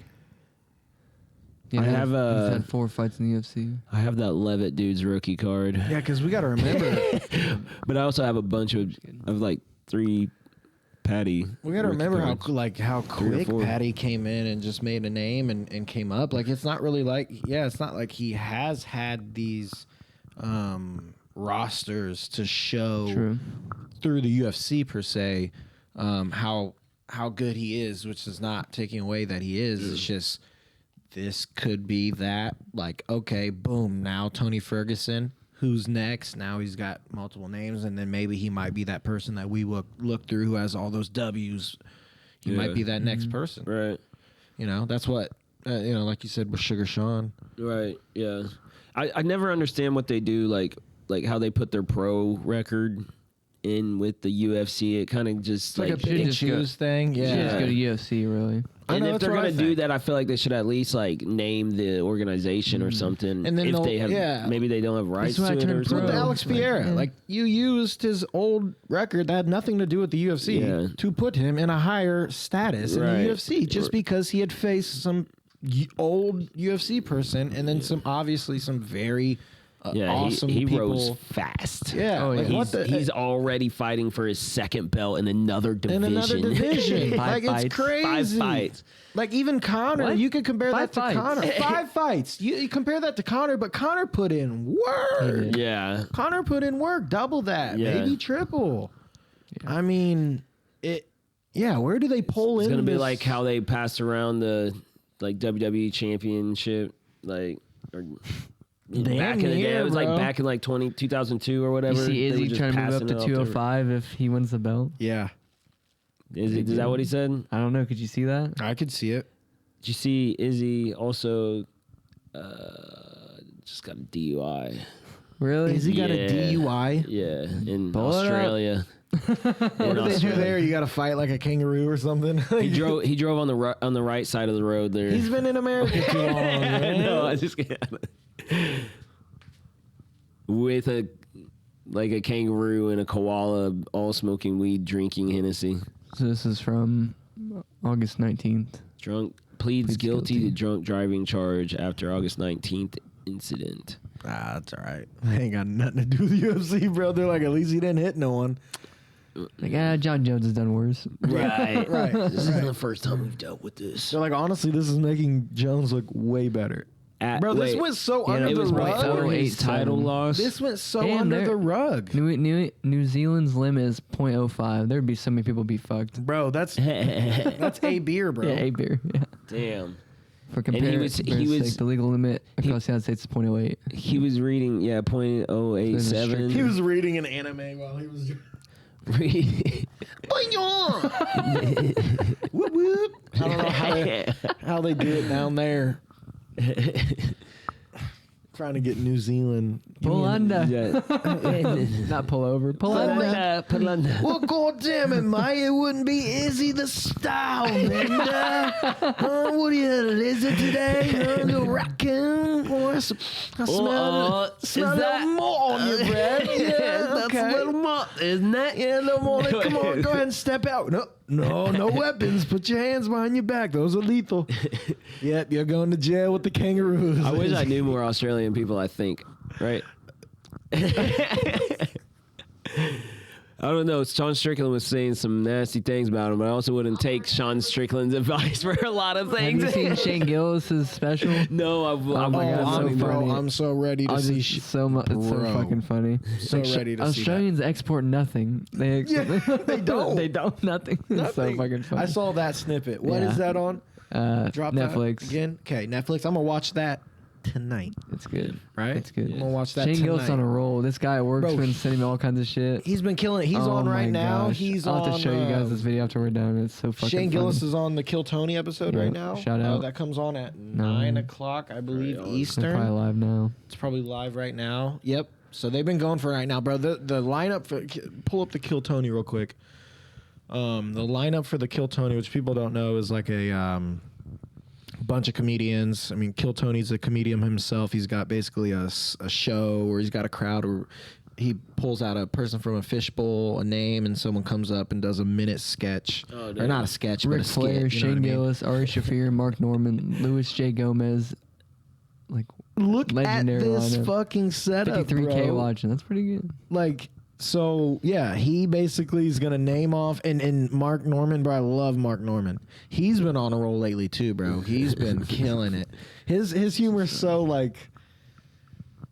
I have he's had 4 fights in the UFC. I have that Levitt dude's rookie card. Yeah, because we got to remember. But I also have a bunch of like 3 Patty. We got to remember cards. how 3 or quick 4. Patty came in and just made a name and came up. Like, it's not really like, it's not like he has had these rosters to show through the UFC per se how good he is, which is not taking away that he is. It's just, this could be that, like, okay, boom, now Tony Ferguson. Who's next? Now he's got multiple names, and then maybe he might be that person that we will look through who has all those W's. He might be that next person. Right. You know, that's what, like you said with Sugar Sean. Right, yeah. I never understand what they do, like how they put their pro record in with the UFC. It kind of just It's like a pick and choose thing. Yeah. Just go to UFC, really. And if they're gonna do that, I feel like they should at least like name the organization or something. And then if they have, maybe they don't have rights to it or something. With Alex Vieira, like you used his old record that had nothing to do with the UFC to put him in a higher status in the UFC, just because he had faced some old UFC person and then some very awesome he people. rose fast. Yeah, he's already fighting for his second belt in another division. Like, it's crazy. 5 fights. Like, even Conor, you could compare that to Conor. 5 fights. You compare that to Conor, but Conor put in work. Yeah. Conor put in work, double that, maybe triple. Yeah. I mean, where do they pull in? It's gonna be like how they passed around the like WWE championship, like back in the day. It was like back in like 2002 or whatever. You see Izzy trying to move up to 205 if he wins the belt? Yeah. Is that what he said? I don't know. Could you see that? I could see it. Did you see Izzy also just got a DUI? Really? Has he got a DUI? Yeah, in Pull it up. Australia. What do they do there? You got to fight like a kangaroo or something? He drove on the right side of the road there. He's been in America too long, man. No, I just can't. With a kangaroo and a koala all smoking weed, drinking Hennessy. So this is from August 19th. Pleads guilty to drunk driving charge after August 19th incident. Ah, that's all right. They ain't got nothing to do with UFC, bro. They're like, at least he didn't hit no one. Like, John Jones has done worse. Right. Right. This isn't the first time we've dealt with this. They're like, honestly, this is making Jones look way better. Bro, this went so under it the was rug. 408 title loss. This went so Damn, under they're- the rug. New Zealand's limit is 0.05. There'd be so many people be fucked. Bro, that's a beer, bro. Yeah, a beer. Yeah. Damn. For And he was- the legal limit across the United States is 0.08. He was reading, 0.087. He was reading an anime while he was whoop whoop. I don't know how they do it down there. Trying to get New Zealand. Pull under. Yeah. Not pull over. Pull under. Pull under. Well, God damn it, mate. It wouldn't be Izzy the Style, man. What are you, a lizard today? A little raccoon? Oh, I smell is a little that- more on your breath. Yeah, That's okay. a little more, isn't it? Yeah, a little more. Come on, go ahead and step out. No weapons. Put your hands behind your back. Those are lethal. Yep, you're going to jail with the kangaroos. I wish I knew more Australian people, I think. Right? I don't know. Sean Strickland was saying some nasty things about him, but I also wouldn't take Sean Strickland's advice for a lot of Have things. you seen Shane Gillis's special? No, Oh my God, I'm, so bro, funny. I'm so ready to see. It's so it's so Bro. fucking funny. So ready to see that. Australians export nothing. They they don't. they don't nothing. It's so Nothing. fucking funny. I saw that snippet. What is Yeah. that on? Drop Netflix. that again. Okay, Netflix. I'm gonna watch that tonight. It's good. Right? It's good. I'm gonna watch that Shane tonight. Gillis on a roll. This guy works Bro, for and sending me all kinds of shit. He's been killing it. He's Oh on right my now. gosh. He's I'll on. have to show you guys this video after we're done. It's so fucking Shane Gillis funny. is on the Kill Tony episode Yeah, right now. shout out. That comes on at 9 o'clock, I believe, Right on. They're Eastern. probably live now. It's probably live right now. Yep. So they've been going for right now, bro. The lineup for pull up the Kill Tony real quick. The lineup for the Kill Tony, which people don't know, is like a bunch of comedians. I mean, Kill Tony's a comedian himself. He's got basically a show where he's got a crowd where he pulls out a person from a fishbowl, a name, and someone comes up and does a minute sketch. Oh, or damn. not a sketch, but Ric a skit. Flair, you know Shane what I mean? Gillis, Ari Shaffir, Mark Norman, Louis J. Gomez. Like, Look legendary at this lineup. fucking setup, 53K bro. watching. That's pretty good. Like, so yeah, he basically is gonna name off and Mark Norman, bro. I love Mark Norman. He's been on a roll lately too, bro. He's been killing it. His humor is so like,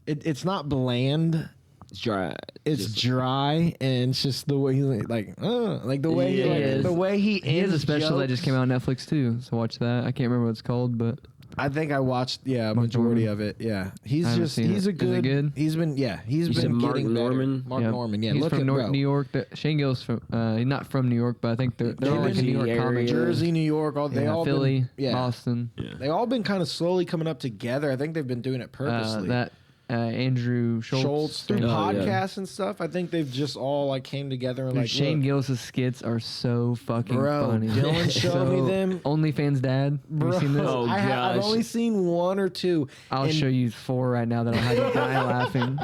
it's not bland. It's dry. It's dry, and it's just the way he's like the way Yeah, he, he is. the way he He has a ends special that just jokes. came out on Netflix too, so watch that. I can't remember what it's called, but I think I watched a Mark majority Norman. of it. Yeah, he's I haven't just seen he's it. a Is good. it good? He's been he's You said been Mark getting Norman? better. Mark Yep. Norman, yeah. He's Look from at New bro. York. Shane Gillis from he's not from New York, but I think they're all like a New York Jersey comic. area. Jersey, New York, they all Philly, been, yeah. Boston. They all been kind of slowly coming up together. I think they've been doing it purposely. That Andrew Schultz. through Oh, yeah. podcasts and stuff. I think they've just all like came together and Dude, like Shane look, Gillis' skits are so fucking Bro, funny. Dylan showed me them. OnlyFans Dad. Have bro. you seen this? Oh, I've gosh. only seen one or two. I'll and show you 4 right now that'll have you die laughing.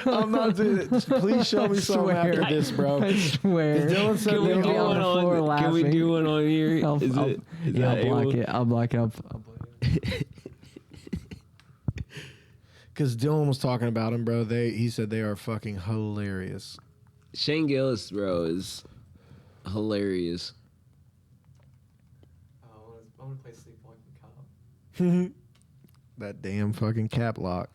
I'm not doing it. Please show me I something swear. after this, bro. I swear. Dylan said Can we they do all one on the on? floor Can we laughing. do one on here? I'll Is block able? it. I'll block it. I'll block it. Because Dylan was talking about him, bro. He said they are fucking hilarious. Shane Gillis, bro, is hilarious. I want to play Sleepwalking Cop. That damn fucking cap lock.